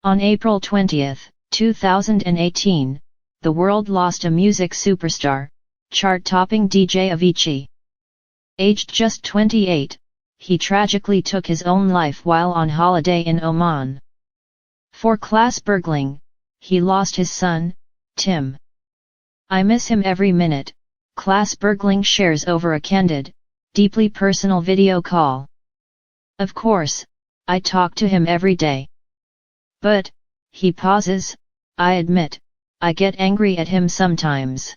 On April 20, 2018, the world lost a music superstar, chart-topping DJ Avicii. Aged just 28, he tragically took his own life while on holiday in Oman. For Class Bergling, he lost his son, Tim. "I miss him every minute," Class Bergling shares over a candid, deeply personal video call. "Of course, I talk to him every day. But," he pauses, "I admit, I get angry at him sometimes.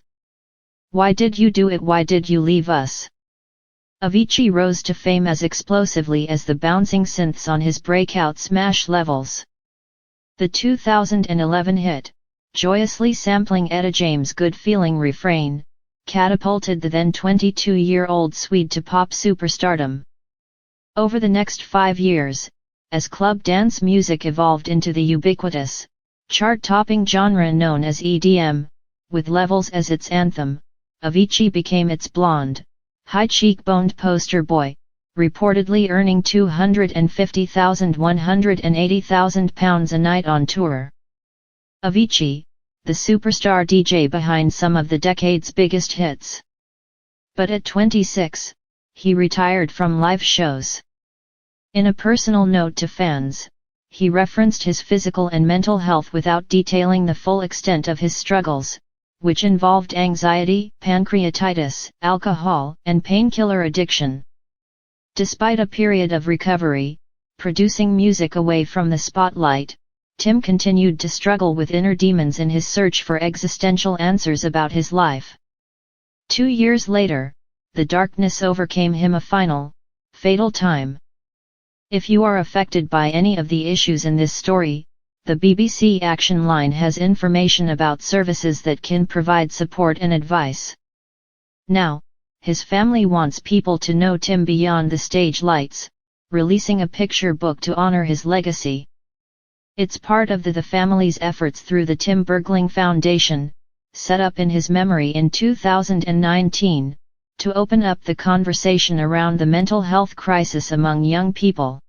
Why did you do it? Why did you leave us?" Avicii rose to fame as explosively as the bouncing synths on his breakout smash levels. The 2011 hit, joyously sampling Etta James' Good Feeling refrain, catapulted the then 22-year-old Swede to pop superstardom. Over the next 5 years, as club dance music evolved into the ubiquitous, chart-topping genre known as EDM, with Levels as its anthem, Avicii became its blonde, high-cheekboned poster boy, reportedly earning £250,000–180,000 a night on tour. Avicii, the superstar DJ behind some of the decade's biggest hits. But at 26, he retired from live shows. In a personal note to fans, he referenced his physical and mental health without detailing the full extent of his struggles, which involved anxiety, pancreatitis, alcohol, and painkiller addiction. Despite a period of recovery, producing music away from the spotlight, Tim continued to struggle with inner demons in his search for existential answers about his life. 2 years later, the darkness overcame him a final, fatal time. If you are affected by any of the issues in this story, the BBC Action Line has information about services that can provide support and advice. Now, his family wants people to know Tim beyond the stage lights, releasing a picture book to honor his legacy. It's part of the family's efforts through the Tim Bergling Foundation, set up in his memory in 2019, to open up the conversation around the mental health crisis among young people.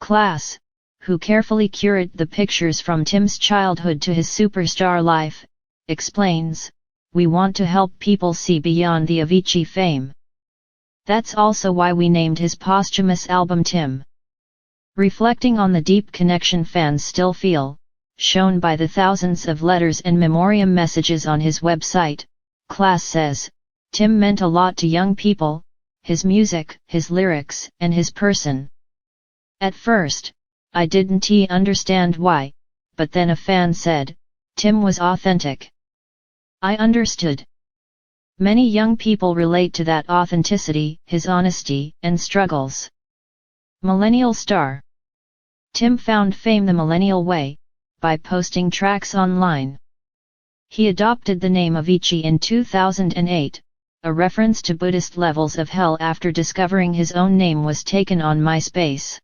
Class, who carefully curated the pictures from Tim's childhood to his superstar life, explains, "We want to help people see beyond the Avicii fame. That's also why we named his posthumous album Tim." Reflecting on the deep connection fans still feel, shown by the thousands of letters and memoriam messages on his website, Class says, "Tim meant a lot to young people, his music, his lyrics, and his person. At first, I didn't understand why, but then a fan said, Tim was authentic. I understood." Many young people relate to that authenticity, his honesty, and struggles. Millennial star. Tim found fame the millennial way, by posting tracks online. He adopted the name Avicii in 2008, a reference to Buddhist levels of hell after discovering his own name was taken on MySpace.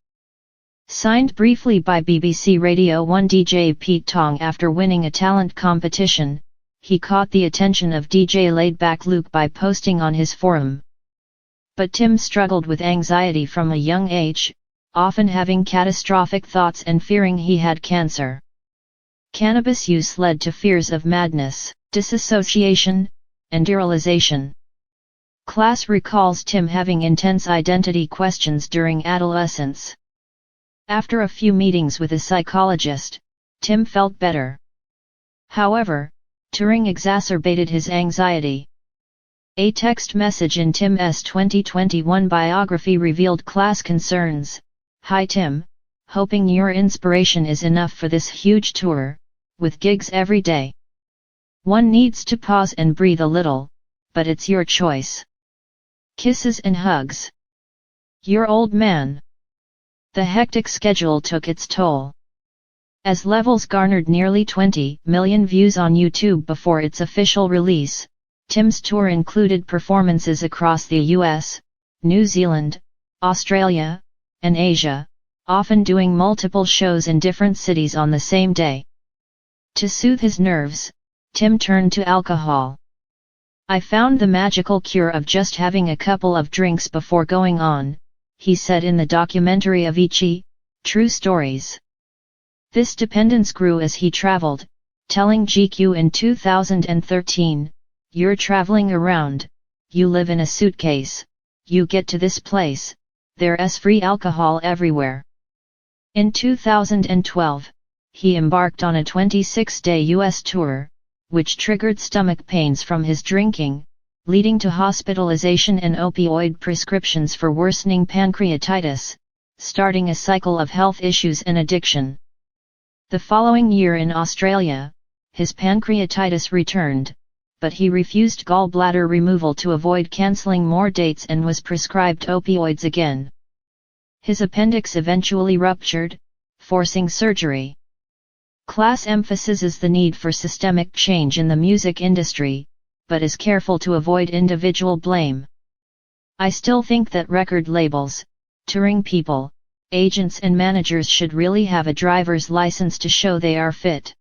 Signed briefly by BBC Radio 1 DJ Pete Tong after winning a talent competition, he caught the attention of DJ Laidback Luke by posting on his forum. But Tim struggled with anxiety from a young age, often having catastrophic thoughts and fearing he had cancer. Cannabis use led to fears of madness, disassociation, and derealization. Class recalls Tim having intense identity questions during adolescence. After a few meetings with a psychologist, Tim felt better. However, touring exacerbated his anxiety. A text message in Tim's 2021 biography revealed Class concerns. "Hi Tim, hoping your inspiration is enough for this huge tour, with gigs every day. One needs to pause and breathe a little, but it's your choice. Kisses and hugs. Your old man." The hectic schedule took its toll. As Levels garnered nearly 20 million views on YouTube before its official release, Tim's tour included performances across the US, New Zealand, Australia, and Asia, often doing multiple shows in different cities on the same day. To soothe his nerves, Tim turned to alcohol. "I found the magical cure of just having a couple of drinks before going on," he said in the documentary Avicii, True Stories. This dependence grew as he traveled, telling GQ in 2013, "You're traveling around, you live in a suitcase, you get to this place, there's free alcohol everywhere." In 2012, he embarked on a 26-day US tour, which triggered stomach pains from his drinking, leading to hospitalization and opioid prescriptions for worsening pancreatitis, starting a cycle of health issues and addiction. The following year in Australia, his pancreatitis returned, but he refused gallbladder removal to avoid cancelling more dates and was prescribed opioids again. His appendix eventually ruptured, forcing surgery. Class emphasizes the need for systemic change in the music industry, but is careful to avoid individual blame. "I still think that record labels, touring people, agents and managers should really have a driver's license to show they are fit.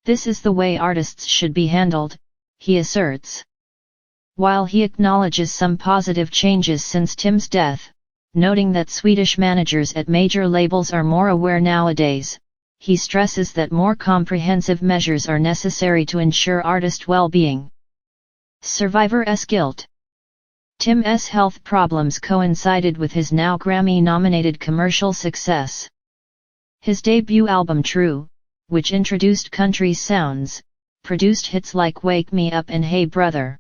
This is the way artists should be handled," he asserts. While he acknowledges some positive changes since Tim's death, noting that Swedish managers at major labels are more aware nowadays, he stresses that more comprehensive measures are necessary to ensure artist well-being. Survivor's guilt. Tim's health problems coincided with his now Grammy-nominated commercial success. His debut album True, which introduced country sounds, produced hits like Wake Me Up and Hey Brother.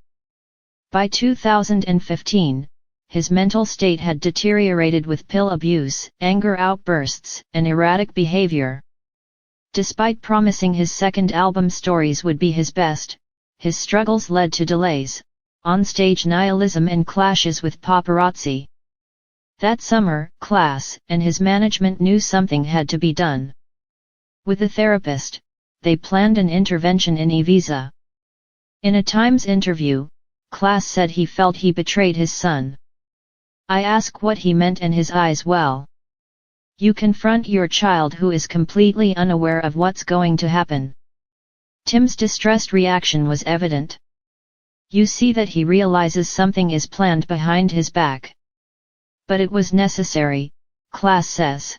By 2015, his mental state had deteriorated with pill abuse, anger outbursts, and erratic behavior. Despite promising his second album Stories would be his best, his struggles led to delays, on-stage nihilism and clashes with paparazzi. That summer, Class and his management knew something had to be done. With a therapist, they planned an intervention in Ibiza. In a Times interview, Class said he felt he betrayed his son. "I ask what he meant and his eyes well. You confront your child who is completely unaware of what's going to happen." Tim's distressed reaction was evident. "You see that he realizes something is planned behind his back. But it was necessary," Class says.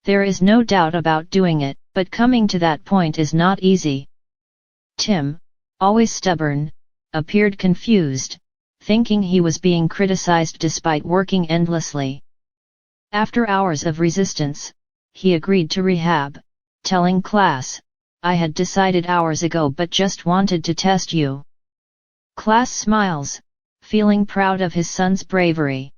"There is no doubt about doing it, but coming to that point is not easy." Tim, always stubborn, appeared confused, thinking he was being criticized despite working endlessly. After hours of resistance, he agreed to rehab, telling Class, "I had decided hours ago but just wanted to test you." Class smiles, feeling proud of his son's bravery.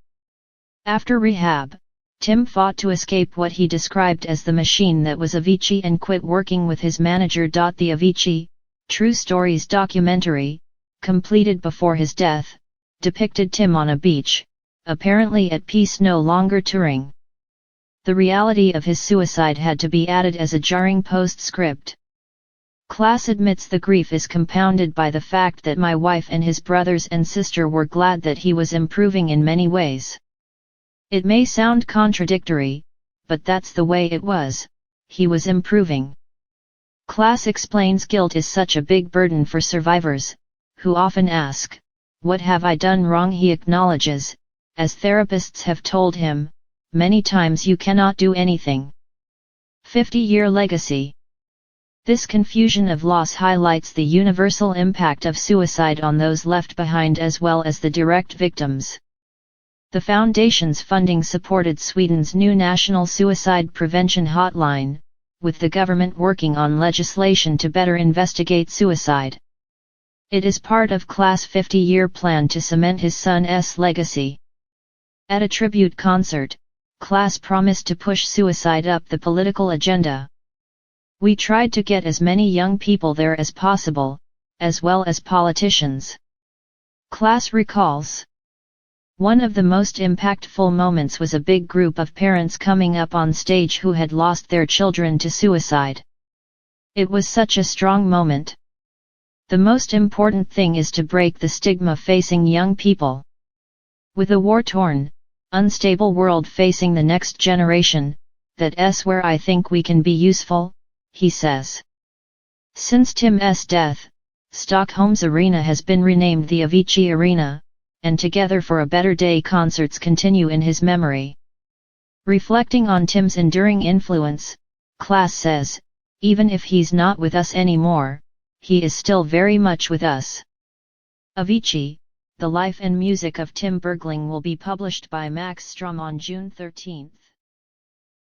After rehab, Tim fought to escape what he described as the machine that was Avicii and quit working with his manager. The Avicii, True Stories documentary, completed before his death, depicted Tim on a beach, apparently at peace, no longer touring. The reality of his suicide had to be added as a jarring postscript. Class admits the grief is compounded by the fact that my wife and his brothers and sister were glad that he was improving in many ways. It may sound contradictory, but that's the way it was, he was improving. Class explains guilt is such a big burden for survivors, who often ask, "What have I done wrong?" He acknowledges, as therapists have told him, many times, "You cannot do anything." 50-year legacy. This confusion of loss highlights the universal impact of suicide on those left behind as well as the direct victims. The Foundation's funding supported Sweden's new National Suicide Prevention Hotline, with the government working on legislation to better investigate suicide. It is part of Class' 50-year plan to cement his son's legacy. At a tribute concert, Class promised to push suicide up the political agenda. "We tried to get as many young people there as possible, as well as politicians." Class recalls. "One of the most impactful moments was a big group of parents coming up on stage who had lost their children to suicide. It was such a strong moment. The most important thing is to break the stigma facing young people. With a war-torn, unstable world facing the next generation, that's where I think we can be useful," he says. Since Tim's death, Stockholm's arena has been renamed the Avicii Arena, and Together for a Better Day concerts continue in his memory. Reflecting on Tim's enduring influence, Class says, even if he's not with us anymore, he is still very much with us. Avicii, The Life and Music of Tim Bergling will be published by Max Strom on June 13.